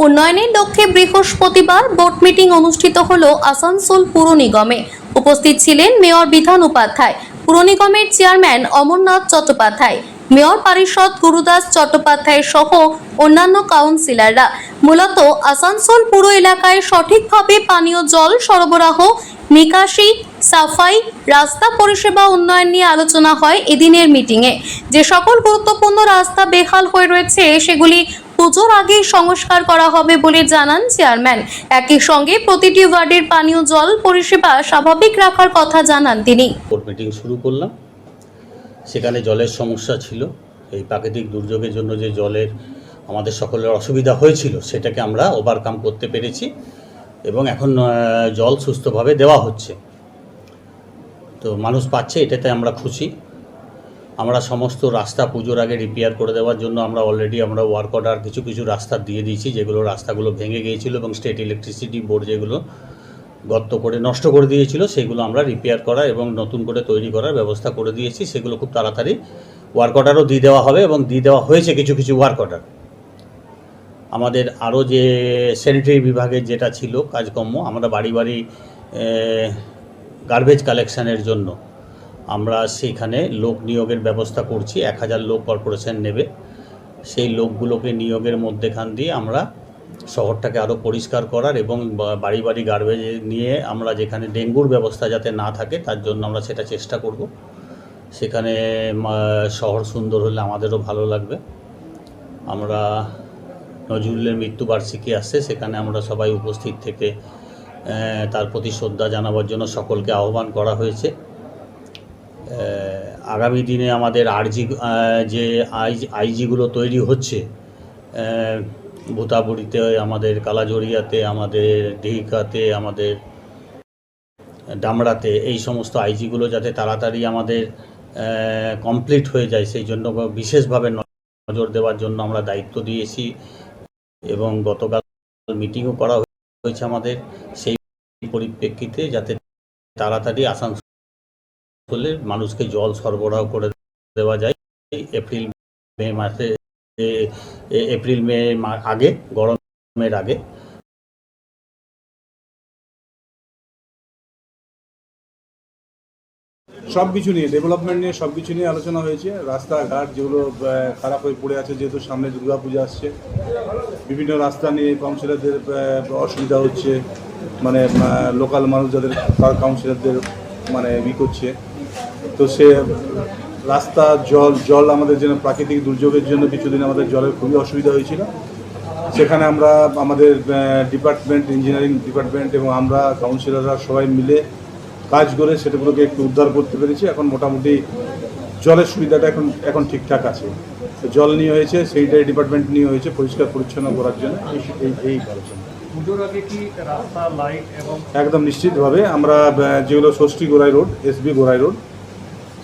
উন্নয়নের লক্ষ্যে বৃহস্পতিবার বোর্ড মিটিং অনুষ্ঠিত হলো আসানসোল পুর নিগমে। উপস্থিত ছিলেন মেয়র বিধান উপাধ্যায়, পুর নিগমের চেয়ারম্যান অমরনাথ চট্টোপাধ্যায়, মেয়র পারিষদ গুরুদাস চট্টোপাধ্যায় সহ অন্যান্য কাউন্সিলররা। মূলত আসানসোল পুর এলাকায় সঠিকভাবে পানীয় জল সরবরাহ, নিকাশি, সাফাই, রাস্তা পরিষেবা উন্নয়ন নিয়ে আলোচনা হয় এদিনের মিটিংয়ে। যে সকল গুরুত্বপূর্ণ রাস্তা বেহাল হয়ে রয়েছে সেগুলি পুজোর আগে সংস্কার করা হবে বলে জানান চেয়ারম্যান। একই সঙ্গে প্রতিটি ওয়ার্ডের পানীয় জল পরিষেবা স্বাভাবিক রাখার কথা জানান তিনি। বোর্ড মিটিং শুরু করলাম, সেখানে জলের সমস্যা ছিল। এই প্রাকৃতিক দুর্যোগের জন্য যে জলের আমাদের সকলের অসুবিধা হয়েছিল সেটাকে আমরা ওভারকাম করতে পেরেছি এবং এখন জল সুস্থভাবে দেওয়া হচ্ছে, তো মানুষ পাচ্ছে, এটাতে আমরা খুশি। আমরা সমস্ত রাস্তা পুজোর আগে রিপেয়ার করে দেওয়ার জন্য আমরা অলরেডি ওয়ার্ক অর্ডার কিছু রাস্তা দিয়ে দিয়েছি, যেগুলো রাস্তাগুলো ভেঙে গিয়েছিল এবং স্টেট ইলেকট্রিসিটি বোর্ড যেগুলো গর্ত করে নষ্ট করে দিয়েছিল সেগুলো আমরা রিপেয়ার করা এবং নতুন করে তৈরি করার ব্যবস্থা করে দিয়েছি। সেগুলো খুব তাড়াতাড়ি ওয়ার্ক অর্ডারও দিয়ে দেওয়া হবে এবং দিয়ে দেওয়া হয়েছে কিছু ওয়ার্ক অর্ডার। আমাদের আরও যে স্যানিটারি বিভাগের যেটা ছিল কাজকর্ম, আমরা বাড়ি বাড়ি গার্বেজ কালেকশানের জন্য আমরা সেইখানে লোক নিয়োগের ব্যবস্থা করছি। 1000 লোক কর্পোরেশন নেবে, সেই লোকগুলোকে নিয়োগের মধ্যেখান দিয়ে আমরা শহরটাকে আরও পরিষ্কার করার এবং বাড়ি বাড়ি গার্বেজ নিয়ে আমরা যেখানে ডেঙ্গুর ব্যবস্থা যাতে না থাকে তার জন্য আমরা সেটা চেষ্টা করব। সেখানে শহর সুন্দর হলে আমাদেরও ভালো লাগবে। আমরা নজরুলের মৃত্যুবার্ষিকী আসছে, সেখানে আমরা সবাই উপস্থিত থেকে তার প্রতি শ্রদ্ধা জানাবার জন্য সকলকে আহ্বান করা হয়েছে। আগামী দিনে আমাদের যে আইজিগুলো তৈরি হচ্ছে, ভূতাবুড়িতে, আমাদের কালাজড়িয়াতে, আমাদের ডিহিকাতে, আমাদের ডামরাতে, এই সমস্ত আইজিগুলো যাতে তাড়াতাড়ি আমাদের কমপ্লিট হয়ে যায় সেই জন্য বিশেষভাবে নজর দেওয়ার জন্য আমরা দায়িত্ব দিয়েছি এবং গতকাল মিটিংও করা হয়েছে আমাদের। সেই পরিপ্রেক্ষিতে যাতে তাড়াতাড়ি আসানসোলের মানুষকে জল সরবরাহ করে দেওয়া যায় এপ্রিল মে আগে, গরমের আগে। সব কিছু নিয়ে, ডেভেলপমেন্ট নিয়ে সব কিছু নিয়ে আলোচনা হয়েছে। রাস্তাঘাট যেগুলো খারাপ হয়ে পড়ে আছে, যেহেতু সামনে দুর্গাপূজা আসছে, বিভিন্ন রাস্তা নিয়ে কাউন্সিলরদের অসুবিধা হচ্ছে, মানে লোকাল মানুষ যাদের কাউন্সিলরদের মানে করছে, তো সে রাস্তা জল আমাদের যেন প্রাকৃতিক দুর্যোগের জন্য কিছুদিন আমাদের জলের খুবই অসুবিধা হয়েছিল। সেখানে আমরা আমাদের ডিপার্টমেন্ট, ইঞ্জিনিয়ারিং ডিপার্টমেন্ট এবং আমরা কাউন্সিলররা সবাই মিলে কাজ করে সেটাগুলোকে একটু উদ্ধার করতে পেরেছি। এখন মোটামুটি জলের সুবিধাটা এখন ঠিকঠাক আছে। তো জল নিয়ে হয়েছে, সেইটাই ডিপার্টমেন্ট নিয়ে হয়েছে পরিষ্কার পরিচ্ছন্ন করার জন্য। এই আলোচনা পুজোর আগে কি রাস্তা, লাইট এবং একদম নিশ্চিতভাবে আমরা যেগুলো Shashthi Gorai road, SB Gorai road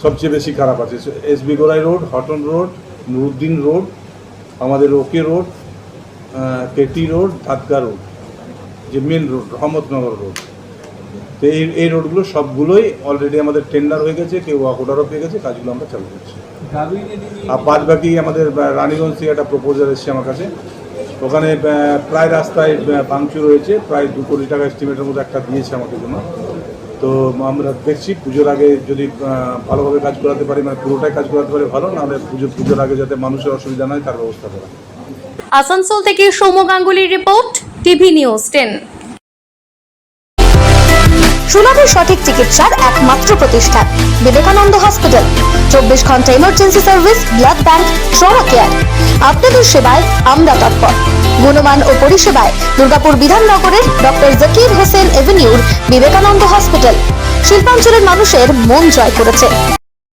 সবচেয়ে বেশি খারাপ আছে। এসবি গোড়াই রোড, হটন রোড, নুরুদ্দিন রোড, আমাদের OK road, KT road, Dhatka road, যে মেন রোড রহমতনগর রোড, তো এই রোডগুলো সবগুলোই অলরেডি আমাদের টেন্ডার হয়ে গেছে, কেউ ওয়ার্ক অর্ডারও পেয়ে গেছে, কাজগুলো আমরা চালু করছি। আর বাদ বাকি আমাদের রানীগঞ্জ থেকে একটা প্রপোজাল এসছে আমার কাছে, ওখানে প্রায় রাস্তায় ভাঙচুর হয়েছে, প্রায় 2 কোটি টাকা এস্টিমেটের মধ্যে একটা দিয়েছে আমাকে জন্য। তো আমরা দেখছি পুজোর আগে যদি ভালোভাবে কাজ করাতে পারি, মানে পুরোটাই কাজ করাতে পারি ভালো, নাহলে পুজোর আগে যাতে মানুষের অসুবিধা নয় তার ব্যবস্থা করা। আসানসোল থেকে সৌম্য গাঙ্গুলির রিপোর্ট, টিভি নিউজ 10। সুলভের সঠিক চিকিৎসার একমাত্র প্রতিষ্ঠান বিবেকানন্দ হসপিটাল। 24 ঘন্টা emergency service, blood bank, trauma care. আপনাদের সেবায় আমরা তৎপর। গুণমান ও পরিষেবায় দুর্গাপুর বিধাননগরের ডক্টর জাকির হোসেন এভিনিউর বিবেকানন্দ হসপিটাল শিল্পাঞ্চলের মানুষের মন জয় করেছে।